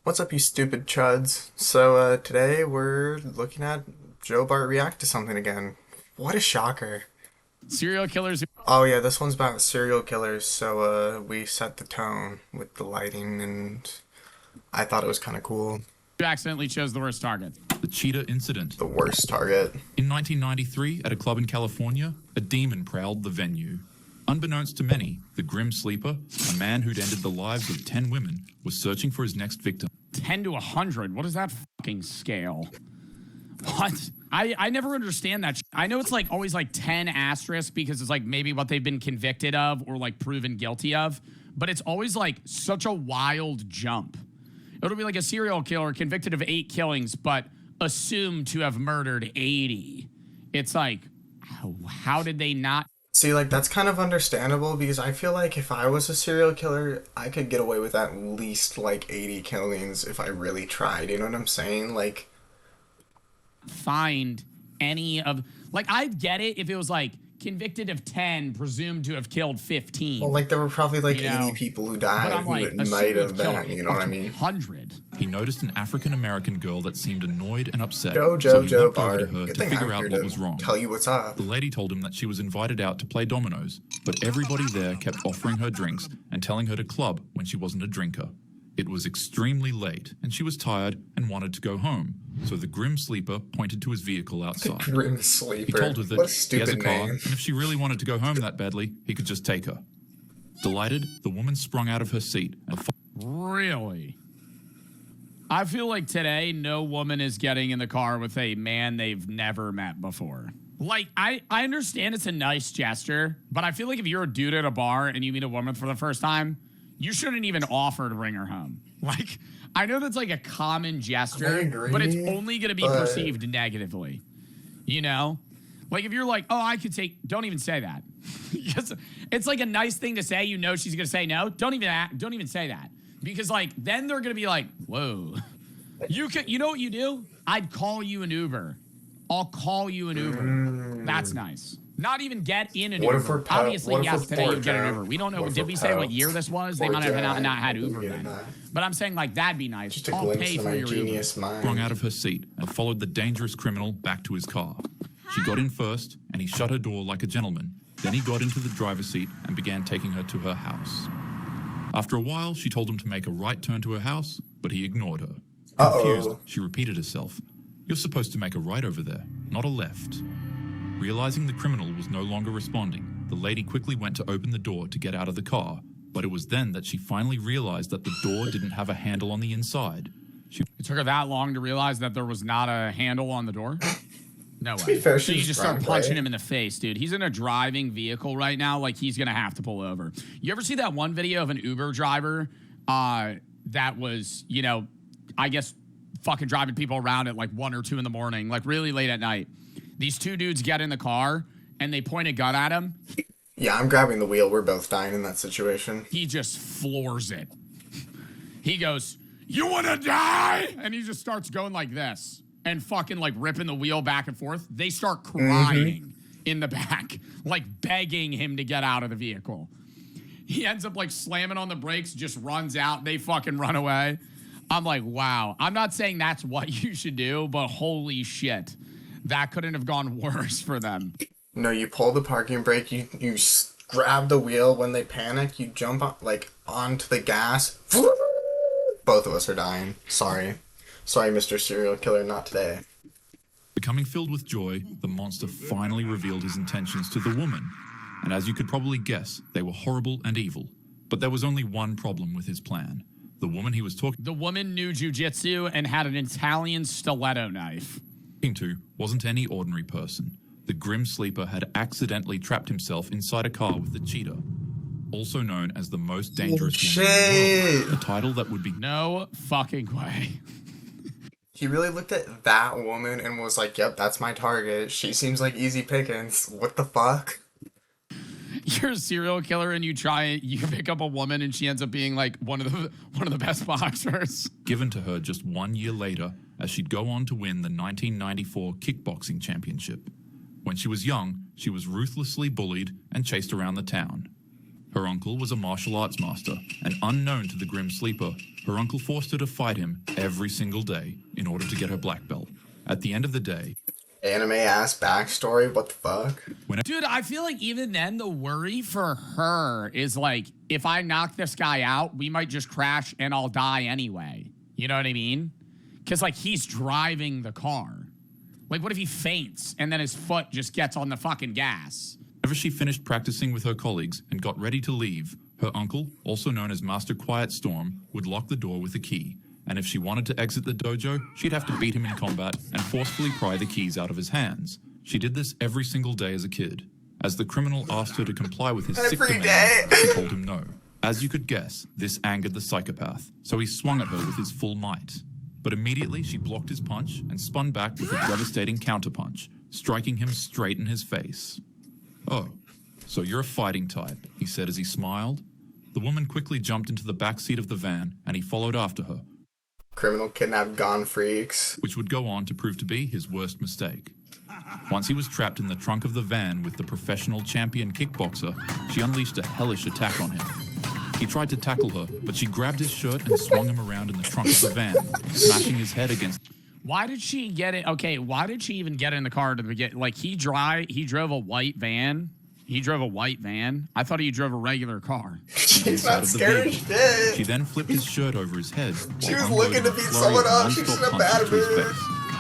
What's up, you stupid chuds? Today we're looking at Joe Bart react to something again. What a shocker. Serial killers Oh yeah, this one's about serial killers, we set the tone with the lighting and I thought it was kind of cool. who accidentally chose the worst target. The cheetah incident. The worst target. In 1993, at a club in California, a demon prowled the venue. Unbeknownst to many, the Grim Sleeper, a man who'd ended the lives of 10 women, was searching for his next victim. 10 to 100. What is that fucking scale? What? I never understand that. I know it's like always like 10 asterisk because it's like maybe what they've been convicted of or like proven guilty of, but it's always like such a wild jump. It'll be like a serial killer convicted of 8 killings, but assumed to have murdered 80. It's like, how did they not? See, like, that's kind of understandable because I feel like if I was a serial killer, I could get away with at least like 80 killings if I really tried. You know what I'm saying? Like, Find any of, like, I'd get it if it was like convicted of 10, presumed to have killed 15. well, like, there were probably like You know, 80 people who but died I'm who like, it a might serial have killer, been, you know what I mean? 100. He noticed an African-American girl that seemed annoyed and upset, Joe, so he Joe, walked over to Bart. her Good to thing figure I'm out here what to was wrong. tell you what's up. The lady told him that she was invited out to play dominoes, but everybody there kept offering her drinks and telling her to club when she wasn't a drinker. It was extremely late, and she was tired and wanted to go home, so the Grim Sleeper pointed to his vehicle outside. Grim He Sleeper. told her that What a he has a stupid car, name. and if she really wanted to go home that badly, he could just take her. Delighted, the woman sprung out of her seat and Really? I feel like today, no woman is getting in the car with a man they've never met before. Like, I understand it's a nice gesture, but I feel like if you're a dude at a bar and you meet a woman for the first time, you shouldn't even offer to bring her home. Like, I know that's like a common I gesture, agree, but it's only going to be but- perceived negatively. You know? Like, if you're like, oh, I could take, don't even say that. Because it's like a nice thing to say. You know she's going to say no. Don't even say that. Because, like, then they're going to be like, whoa. You know what you do? I'd call you an Uber. I'll call you an Uber. That's nice. Not even get in an What if Uber. we're po- Obviously, what if yes, we're today poor, you get an Joe? Uber. We don't know. What if Did we're we say po- what year this was? They poor might have Joe? not had Uber Yeah, then. nah. But I'm saying, like, that'd be nice. Just a I'll glimpse pay of for my your genius Uber. sprung mind. out of her seat and followed the dangerous criminal back to his car. She got in first, and he shut her door like a gentleman. Then he got into the driver's seat and began taking her to her house. After a while, she told him to make a right turn to her house, but he ignored her. Confused, Uh-oh. she repeated herself. You're supposed to make a right over there, not a left. Realizing the criminal was no longer responding, the lady quickly went to open the door to get out of the car, but it was then that she finally realized that the door didn't have a handle on the inside. It took her that long to realize that there was not a handle on the door? No way. be fair, So you she's just start drunk, punching right? him in the face, dude. He's in a driving vehicle right now. Like, he's going to have to pull over. You ever see that one video of an Uber driver that was, you know, I guess fucking driving people around at like 1 or 2 in the morning, like really late at night. These 2 dudes get in the car and they point a gun at him. Yeah, I'm grabbing the wheel. We're both dying in that situation. He just floors it. He goes, "You want to die?" And he just starts going like this and fucking like ripping the wheel back and forth. They start crying in the back, like begging him to get out of the vehicle. He ends up like slamming on the brakes, just runs out. They fucking run away. I'm like, wow. I'm not saying that's what you should do, but holy shit. That couldn't have gone worse for them. No, you pull the parking brake, grab the wheel when they panic, you jump on, like onto the gas. Both of us are dying. Sorry. Sorry, Mr. Serial Killer, not today. Becoming filled with joy, the monster finally revealed his intentions to the woman. And as you could probably guess, they were horrible and evil. But there was only one problem with his plan. The woman he was talking The woman knew jujitsu and had an Italian stiletto knife. to wasn't any ordinary person. The Grim Sleeper had accidentally trapped himself inside a car with the cheetah, also known as the most dangerous woman in the world, a title that would be No fucking way. He really looked at that woman and was like, yep, that's my target. She seems like easy pickings. What the fuck? You're a serial killer and you pick up a woman and she ends up being like one of the best boxers. given to her just 1 year later as she'd go on to win the 1994 kickboxing championship. When she was young, she was ruthlessly bullied and chased around the town. Her uncle was a martial arts master, and unknown to the Grim Sleeper, her uncle forced her to fight him every single day in order to get her black belt. At the end of the day, Anime-ass backstory, what the fuck? Dude, I feel like even then, the worry for her is like, if I knock this guy out, we might just crash and I'll die anyway. You know what I mean? Because, like, he's driving the car. Like, what if he faints and then his foot just gets on the fucking gas? whenever she finished practicing with her colleagues and got ready to leave, her uncle, also known as Master Quiet Storm, would lock the door with a key. And if she wanted to exit the dojo, she'd have to beat him in combat and forcefully pry the keys out of his hands. She did this every single day as a kid. As the criminal asked her to comply with his sick demands, she told him no. As you could guess, this angered the psychopath, so he swung at her with his full might. But immediately she blocked his punch and spun back with a devastating counterpunch, striking him straight in his face. "Oh, so you're a fighting type," he said as he smiled. The woman quickly jumped into the back seat of the van and he followed after her. Criminal kidnap gone freaks. Which would go on to prove to be his worst mistake. Once he was trapped in the trunk of the van with the professional champion kickboxer, she unleashed a hellish attack on him. He tried to tackle her, but she grabbed his shirt and swung him around in the trunk of the van, smashing his head against... Why did she get it? Okay, why did she even get in the car to begin? Like, he drove a white van. He drove a white van. I thought he drove a regular car. She's not scared of shit. She then flipped his shirt over his head. She was looking to beat someone up. She's in a bad mood.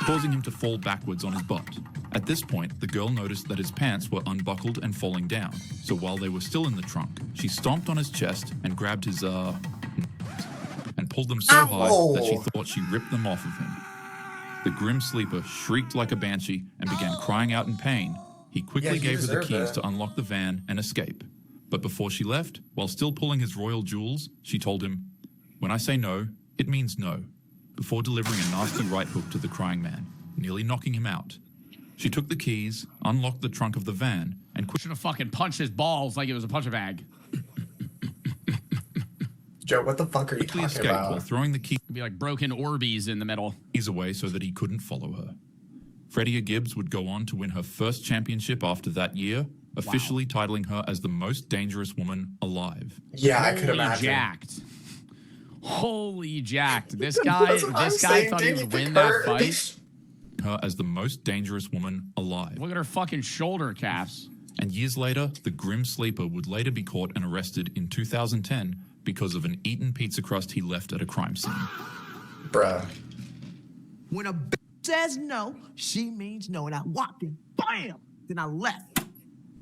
Causing him to fall backwards on his butt. At this point, the girl noticed that his pants were unbuckled and falling down. So while they were still in the trunk, she stomped on his chest and grabbed his, and pulled them so high that she thought she ripped them off of him. The grim sleeper shrieked like a banshee and began crying out in pain. He quickly gave her the keys to unlock the van and escape. But before she left, while still pulling his royal jewels, she told him, "When I say no, it means no," before delivering a nasty right hook to the crying man, nearly knocking him out. She took the keys, unlocked the trunk of the van, and should have fucking punched his balls like it was a punch bag. Joe, what the fuck are you talking escaped about? while throwing the keys It'd be like broken Orbeez in the middle. away so that he couldn't follow her. Freddie Gibbs would go on to win her first championship after that year, officially titling her as the most dangerous woman alive. Yeah, I could imagine. Jacked. Holy jacked. This guy thought he would win that fight. Her as the most dangerous woman alive. Look at her fucking shoulder caps. And years later, the Grim Sleeper would later be caught and arrested in 2010 because of an eaten pizza crust he left at a crime scene. Bruh. When a bitch says no, she means no. And I walked in, bam! Then I left.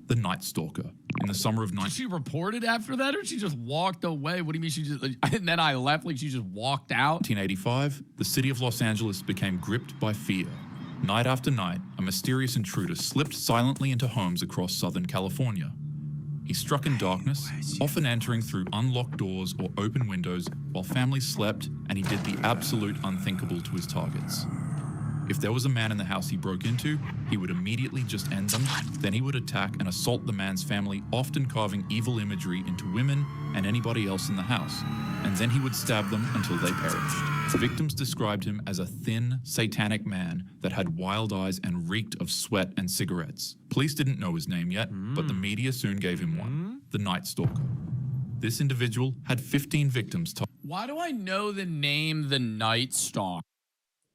The Night Stalker. In the summer of She reported after that, or she just walked away? What do you mean she just... And then I left, like she just walked out? 1985, the city of Los Angeles became gripped by fear. Night after night, a mysterious intruder slipped silently into homes across Southern California. He struck in darkness, often entering through unlocked doors or open windows while families slept, and he did the absolute unthinkable to his targets. If there was a man in the house he broke into, he would immediately just end them, then he would attack and assault the man's family, often carving evil imagery into women and anybody else in the house, and then he would stab them until they perished. Victims described him as a thin, satanic man that had wild eyes and reeked of sweat and cigarettes. Police didn't know his name yet, but the media soon gave him one, the Night Stalker. This individual had 15 victims. Why do I know the name the Night Stalker?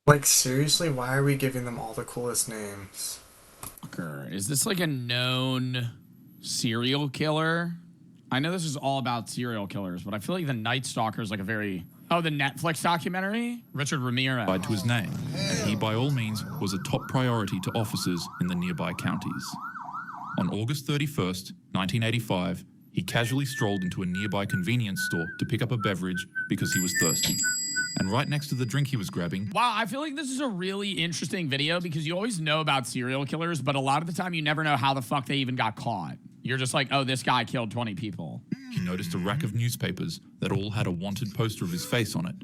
Like, seriously, why are we giving them all the coolest names? Is this like a known serial killer? I know this is all about serial killers, but I feel like the Night Stalker is like a very... Oh, the Netflix documentary? Richard Ramirez. Tied to his name, and he by all means was a top priority to officers in the nearby counties. On August 31st, 1985, he casually strolled into a nearby convenience store to pick up a beverage because he was thirsty. And right next to the drink he was grabbing... Wow, I feel like this is a really interesting video because you always know about serial killers, but a lot of the time you never know how the fuck they even got caught. You're just like, oh, this guy killed 20 people. He noticed a rack of newspapers that all had a wanted poster of his face on it.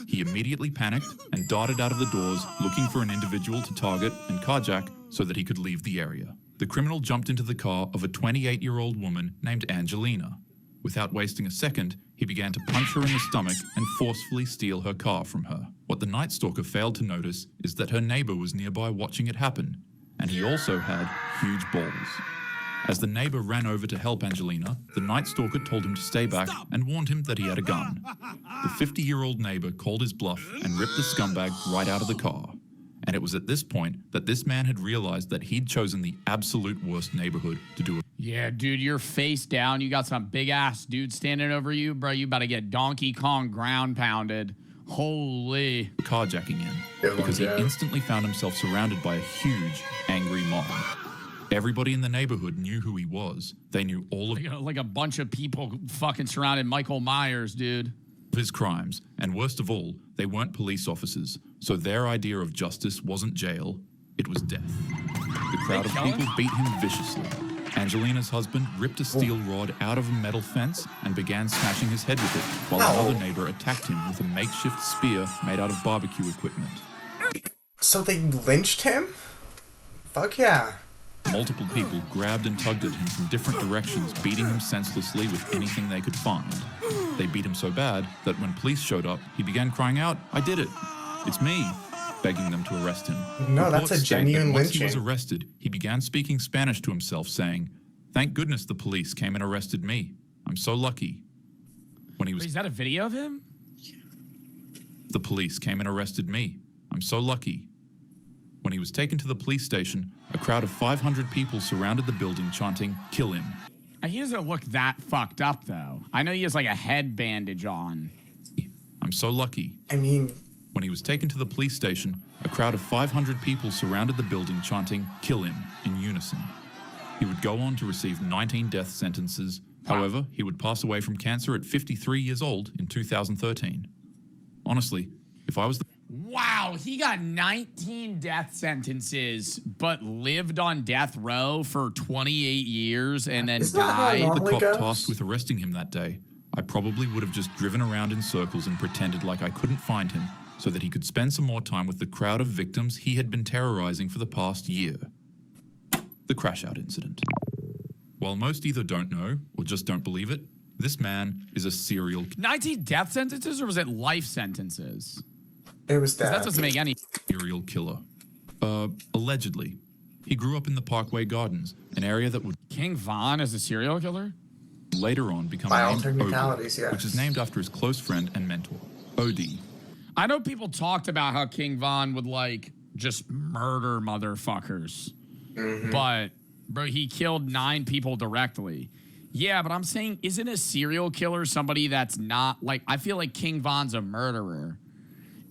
He immediately panicked and darted out of the doors looking for an individual to target and carjack so that he could leave the area. The criminal jumped into the car of a 28-year-old woman named Angelina. Without wasting a second, he began to punch her in the stomach and forcefully steal her car from her. What the Night Stalker failed to notice is that her neighbor was nearby watching it happen, and he also had huge balls. As the neighbor ran over to help Angelina, the Night Stalker told him to stay back and warned him that he had a gun. The 50-year-old neighbor called his bluff and ripped the scumbag right out of the car. And it was at this point that this man had realized that he'd chosen the absolute worst neighborhood to do a Yeah, dude, you're face down. You got some big-ass dude standing over you, bro. You about to get Donkey Kong ground pounded. Holy. carjacking in, because he instantly found himself surrounded by a huge, angry mob. Everybody in the neighborhood knew who he was. They knew all of Like a bunch of people fucking surrounded Michael Myers, dude. his crimes, and worst of all, they weren't police officers, so their idea of justice wasn't jail, it was death. The crowd of people beat him viciously. Angelina's husband ripped a steel rod out of a metal fence and began smashing his head with it, while another neighbor attacked him with a makeshift spear made out of barbecue equipment. So they lynched him? Fuck yeah. Multiple people grabbed and tugged at him from different directions, beating him senselessly with anything they could find. They beat him so bad that when police showed up, he began crying out, "I did it! It's me!" begging them to arrest him. No, that's a Reports state that genuine once he was lynching. arrested, he began speaking Spanish to himself, saying, "Thank goodness the police came and arrested me. I'm so lucky." When he Wait, was is that a video of him? The police came and arrested me. I'm so lucky. When he was taken to the police station, a crowd of 500 people surrounded the building chanting, "Kill him." He doesn't look that fucked up, though. I know he has like a head bandage on. I'm so lucky. I mean, When he was taken to the police station, a crowd of 500 people surrounded the building chanting, "Kill him," in unison. He would go on to receive 19 death sentences. However, he would pass away from cancer at 53 years old in 2013. Honestly, if I was the Wow, he got 19 death sentences, but lived on death row for 28 years and then Isn't that how it died. normally cop goes? tasked with arresting him that day, I probably would have just driven around in circles and pretended like I couldn't find him so that he could spend some more time with the crowd of victims he had been terrorizing for the past year. The crash out incident. While most either don't know or just don't believe it, this man is a serial 19 death sentences, or was it life sentences? it was 'Cause that death. doesn't make any. serial killer. Allegedly. He grew up in the Parkway Gardens, an area that would King Von is a serial killer? later on become By all named technicalities, Odie, yes. which is named after his close friend and mentor, Odie. I know people talked about how King Von would like just murder motherfuckers. But, bro, he killed 9 people directly. Yeah, but I'm saying, isn't a serial killer somebody that's not like, I feel like King Von's a murderer.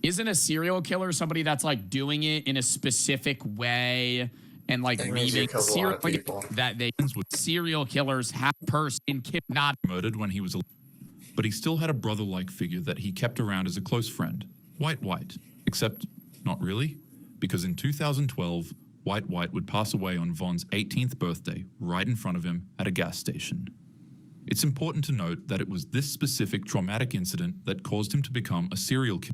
Isn't a serial killer somebody that's like doing it in a specific way and like That means he leaving kills a lot of people. that they serial killers have person not Murdered when he was but he still had a brother-like figure that he kept around as a close friend, White. Except, not really, because in 2012, White would pass away on Von's 18th birthday right in front of him at a gas station. It's important to note that it was this specific traumatic incident that caused him to become a serial killer,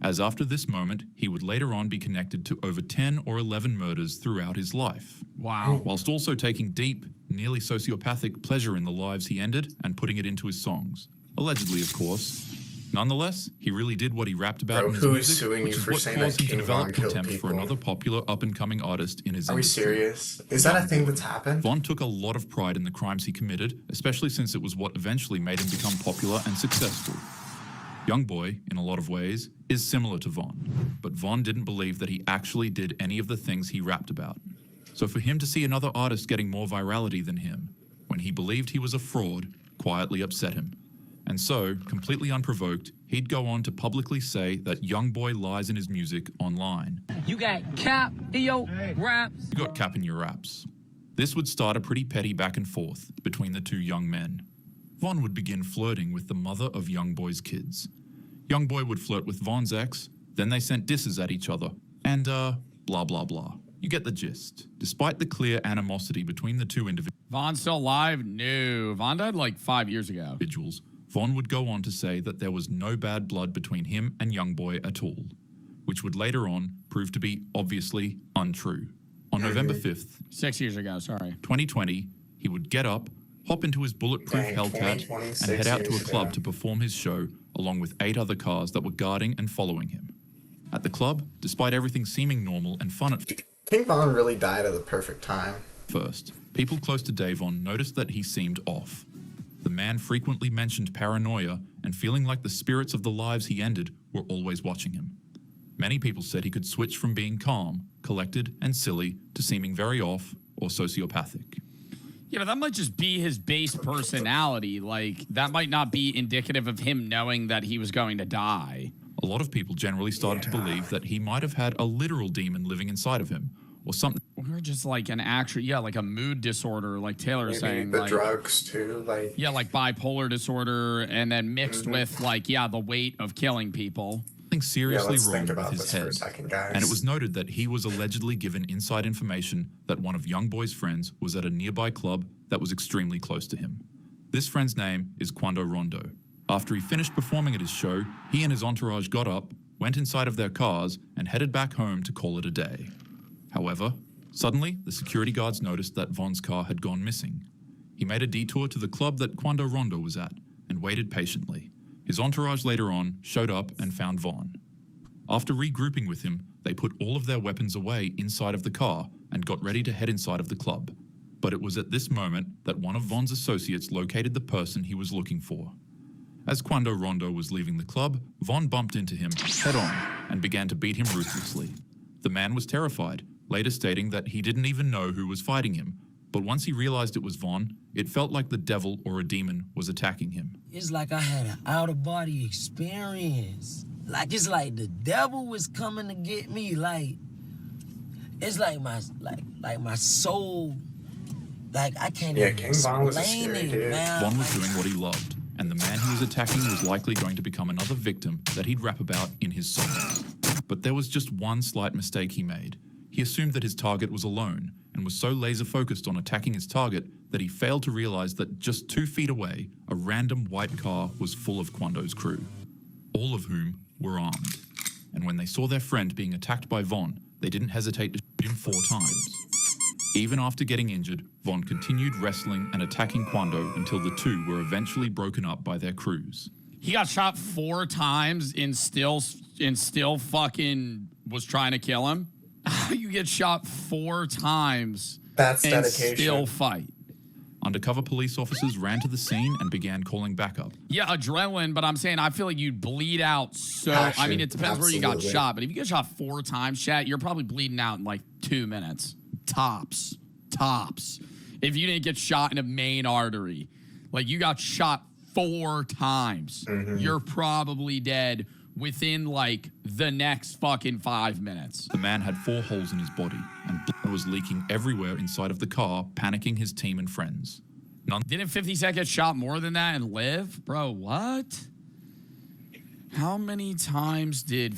as after this moment, he would later on be connected to over 10 or 11 murders throughout his life. Wow. Whilst also taking deep, nearly sociopathic pleasure in the lives he ended and putting it into his songs. Allegedly, of course. Nonetheless, he really did what he rapped about Bro, in his who is music, suing which you is for what saying caused that him to King develop Von killed contempt for people? another popular up-and-coming artist in his Are we industry. serious? Is that a thing that's happened? Von took a lot of pride in the crimes he committed, especially since it was what eventually made him become popular and successful. Youngboy, in a lot of ways, is similar to Von, but Von didn't believe that he actually did any of the things he rapped about. So for him to see another artist getting more virality than him, when he believed he was a fraud, quietly upset him. And so, completely unprovoked, he'd go on to publicly say that Youngboy lies in his music online. You got cap in your raps. You got cap in your raps. This would start a pretty petty back and forth between the two young men. Von would begin flirting with the mother of Youngboy's kids. Youngboy would flirt with Von's ex, then they sent disses at each other, and blah blah blah. You get the gist. Despite the clear animosity between the two Von still alive? No. Von died like 5 years ago. individuals, Von would go on to say that there was no bad blood between him and Youngboy at all, which would later on prove to be obviously untrue. On November 5th, 6 years ago, sorry. 2020, he would get up, hop into his bulletproof Dang, Hellcat, 2020, and 6 head out to a years club ago. to perform his show, along with 8 other cars that were guarding and following him. At the club, despite everything seeming normal and fun at King Von really died at the perfect time. First, people close to Davon noticed that he seemed off. The man frequently mentioned paranoia and feeling like the spirits of the lives he ended were always watching him. Many people said he could switch from being calm, collected, and silly to seeming very off or sociopathic. Yeah, but that might just be his base personality. Like, that might not be indicative of him knowing that he was going to die. A lot of people generally started to believe that he might have had a literal demon living inside of him, or something. Or just like an actual, like a mood disorder, like Taylor's saying. The like, drugs too, like. Yeah, like bipolar disorder, and then mixed with like, the weight of killing people. Something seriously let's wrong think with about his this head. for a second, guys. And it was noted that he was allegedly given inside information that one of Young Boy's friends was at a nearby club that was extremely close to him. This friend's name is Quando Rondo. After he finished performing at his show, he and his entourage got up, went inside of their cars, and headed back home to call it a day. However, suddenly, the security guards noticed that Von's car had gone missing. He made a detour to the club that Quando Rondo was at and waited patiently. His entourage later on showed up and found Von. After regrouping with him, they put all of their weapons away inside of the car and got ready to head inside of the club. But it was at this moment that one of Von's associates located the person he was looking for. As Quando Rondo was leaving the club, Von bumped into him head on and began to beat him ruthlessly. The man was terrified, later stating that he didn't even know who was fighting him. But once he realized it was Von, it felt like the devil or a demon was attacking him. It's like I had an out-of-body experience. Like, it's like the devil was coming to get me. Like, it's like my soul. Like, I can't even King Von was a explain scary it, dude. man. Von was doing what he loved, and the man he was attacking was likely going to become another victim that he'd rap about in his songs. But there was just one slight mistake he made. He assumed that his target was alone, and was so laser-focused on attacking his target that he failed to realize that just 2 feet away, a random white car was full of Quando's crew, all of whom were armed. And when they saw their friend being attacked by Von, they didn't hesitate to shoot him 4 times. Even after getting injured, Von continued wrestling and attacking Quando until the two were eventually broken up by their crews. He got shot 4 times and still fucking was trying to kill him. You get shot 4 times That's and dedication. still fight. Undercover police officers ran to the scene and began calling backup. Yeah, adrenaline, but I'm saying I feel like you'd bleed out so... Passion, I mean, it depends where you got absolutely. shot, but if you get shot 4 times, chat, you're probably bleeding out in like 2 minutes. Tops. If you didn't get shot in a main artery. Like, you got shot 4 times. You're probably dead within like the next fucking 5 minutes. The man had 4 holes in his body, and blood was leaking everywhere inside of the car, panicking his team and friends. Didn't 50 Cent get shot more than that and live? Bro, what? How many times did...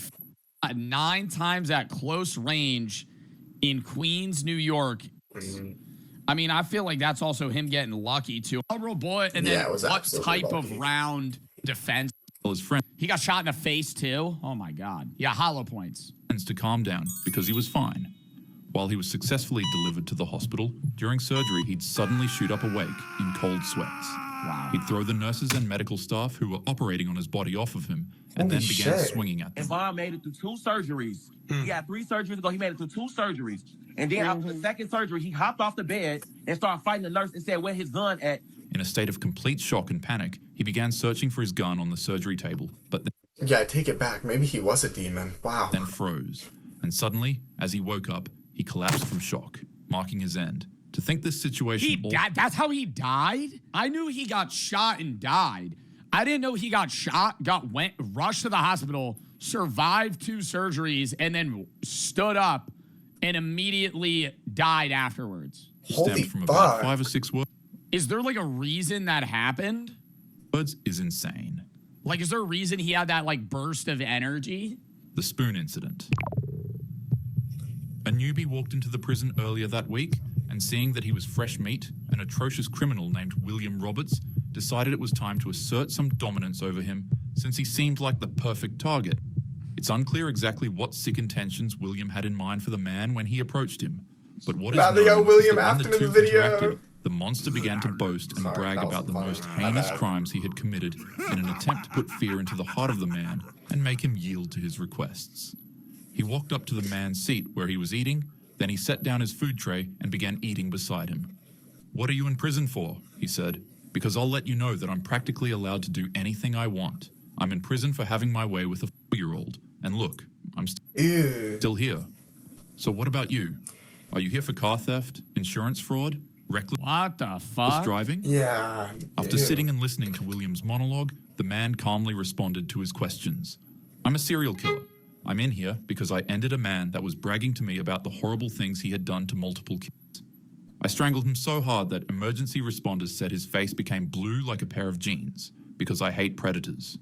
9 times at close range in Queens, New York. I mean, I feel like that's also him getting lucky too. Oh, boy, and then Yeah, it was what absolutely type lucky. of round defense? His friends He got shot in the face too? Oh my God. Yeah, hollow points. to calm down because he was fine. While he was successfully delivered to the hospital, during surgery he'd suddenly shoot up awake in cold sweats. Wow. He'd throw the nurses and medical staff who were operating on his body off of him and Holy then began shit. swinging at And them. Vaughn made it through 2 surgeries. He had 3 surgeries ago. He made it through 2 surgeries. And then after the second surgery, he hopped off the bed and started fighting the nurse and said, "Where his gun at?" In a state of complete shock and panic, he began searching for his gun on the surgery table, but Yeah, I take it back. Maybe he was a demon. Wow. then froze. And suddenly, as he woke up, he collapsed from shock, marking his end. To think this situation... He died? That's how he died? I knew he got shot and died. I didn't know he got shot, rushed to the hospital, survived 2 surgeries, and then stood up and immediately died afterwards. Holy stemmed from about fuck. 5 or 6 Is there like a reason that happened? words is insane. Like, is there a reason he had that like burst of energy? The spoon incident. A newbie walked into the prison earlier that week, and seeing that he was fresh meat, an atrocious criminal named William Roberts decided it was time to assert some dominance over him, since he seemed like the perfect target. It's unclear exactly what sick intentions William had in mind for the man when he approached him, but what is Now they known got William is that when after the the two video. interacted, the monster began to boast and Sorry, brag that was about the funny. most My heinous bad. crimes he had committed in an attempt to put fear into the heart of the man and make him yield to his requests. He walked up to the man's seat where he was eating, Then he set down his food tray and began eating beside him. "What are you in prison for?" he said. "Because I'll let you know that I'm practically allowed to do anything I want. I'm in prison for having my way with a 4-year-old. And look, I'm still here. So what about you? Are you here for car theft, insurance fraud, reckless What the fuck? driving?" Yeah. After sitting and listening to William's monologue, the man calmly responded to his questions. "I'm a serial killer. I'm in here because I ended a man that was bragging to me about the horrible things he had done to multiple kids. I strangled him so hard that emergency responders said his face became blue like a pair of jeans because I hate predators.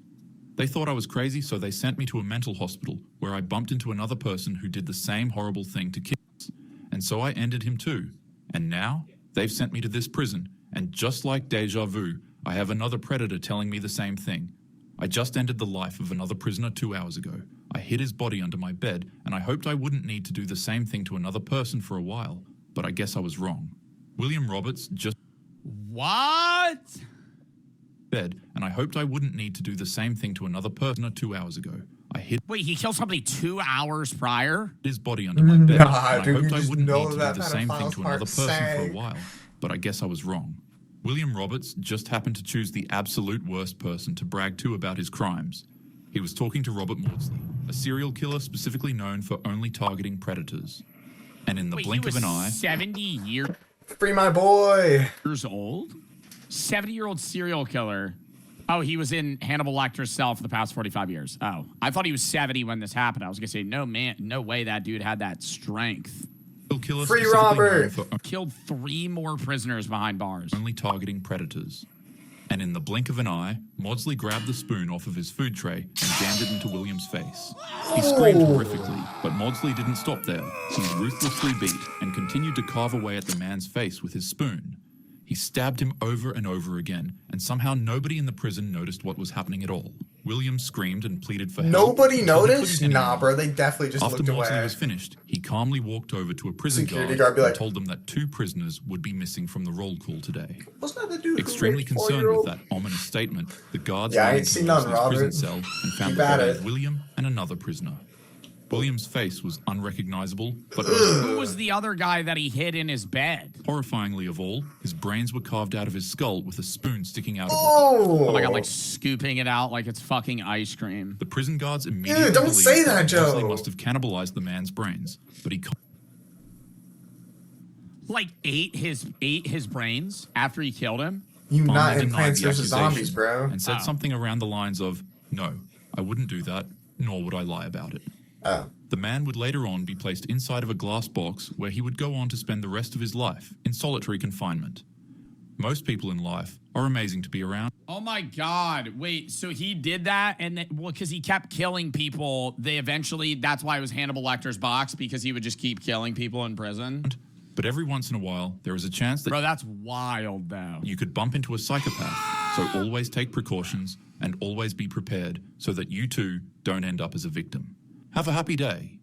They thought I was crazy, so they sent me to a mental hospital where I bumped into another person who did the same horrible thing to kids. And so I ended him too. And now they've sent me to this prison, and just like deja vu, I have another predator telling me the same thing. I just ended the life of another prisoner 2 hours ago. I hid his body under my bed, and I hoped I wouldn't need to do the same thing to another person for a while, but I guess I was wrong. William Roberts just What? bed, and I hoped I wouldn't need to do the same thing to another person 2 hours ago. I hid Wait, he killed somebody 2 hours prior? his body under my bed, Nah, and I dude, hoped you I just wouldn't know need to do that the same thing pedophiles to another aren't person for say. a while, but I guess I was wrong. William Roberts just happened to choose the absolute worst person to brag to about his crimes. He was talking to Robert Maudsley, a serial killer specifically known for only targeting predators. And in the Wait, blink he of was an eye, 70 years Free my boy. old? 70-year-old serial killer. Oh, he was in Hannibal Lecter's cell for the past 45 years. Oh, I thought he was 70 when this happened. I was going to say, no, man, no way that dude had that strength. serial killer Free specifically known Robert. for Killed 3 more prisoners behind bars. only targeting predators. And in the blink of an eye, Maudsley grabbed the spoon off of his food tray and jammed it into William's face. He screamed horrifically, but Maudsley didn't stop there. He ruthlessly beat and continued to carve away at the man's face with his spoon. He stabbed him over and over again, and somehow nobody in the prison noticed what was happening at all. William screamed and pleaded for help. Nobody until he noticed? couldn't Nah, anymore. bro, they definitely just After looked Maudsley away. was finished, he calmly walked over to a prison Security guard, guard be like, and told them that 2 prisoners would be missing from the roll call today. Wasn't that the dude who Extremely raped concerned with 4-year-old? that ominous statement, the guards Yeah, I ran ain't into seen none, Maudsley's prison Robert. cell and found Keep the at body it. of William and another prisoner. William's face was unrecognizable, but Who was the other guy that he hid in his bed? horrifyingly of all, his brains were carved out of his skull with a spoon sticking out of it. Oh. Oh my god, like scooping it out like it's fucking ice cream. The prison guards immediately don't believed say that, Maudsley Joe. must have cannibalized the man's brains, but he Like ate his brains after he killed him? You calmly not in denied Plants the vs. accusation Zombies, bro. and said Oh. something around the lines of, "No, I wouldn't do that, nor would I lie about it." Oh. The man would later on be placed inside of a glass box where he would go on to spend the rest of his life in solitary confinement. Most people in life are amazing to be around. Oh my god. Wait, so he did that and then, well, because he kept killing people, they eventually, that's why it was Hannibal Lecter's box, because he would just keep killing people in prison? But every once in a while, there is a chance that Bro, that's wild though. you could bump into a psychopath. So always take precautions and always be prepared so that you too don't end up as a victim. Have a happy day.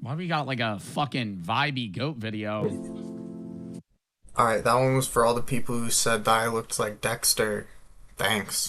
Why we got like a fucking vibey goat video? Alright, that one was for all the people who said that I looked like Dexter. Thanks.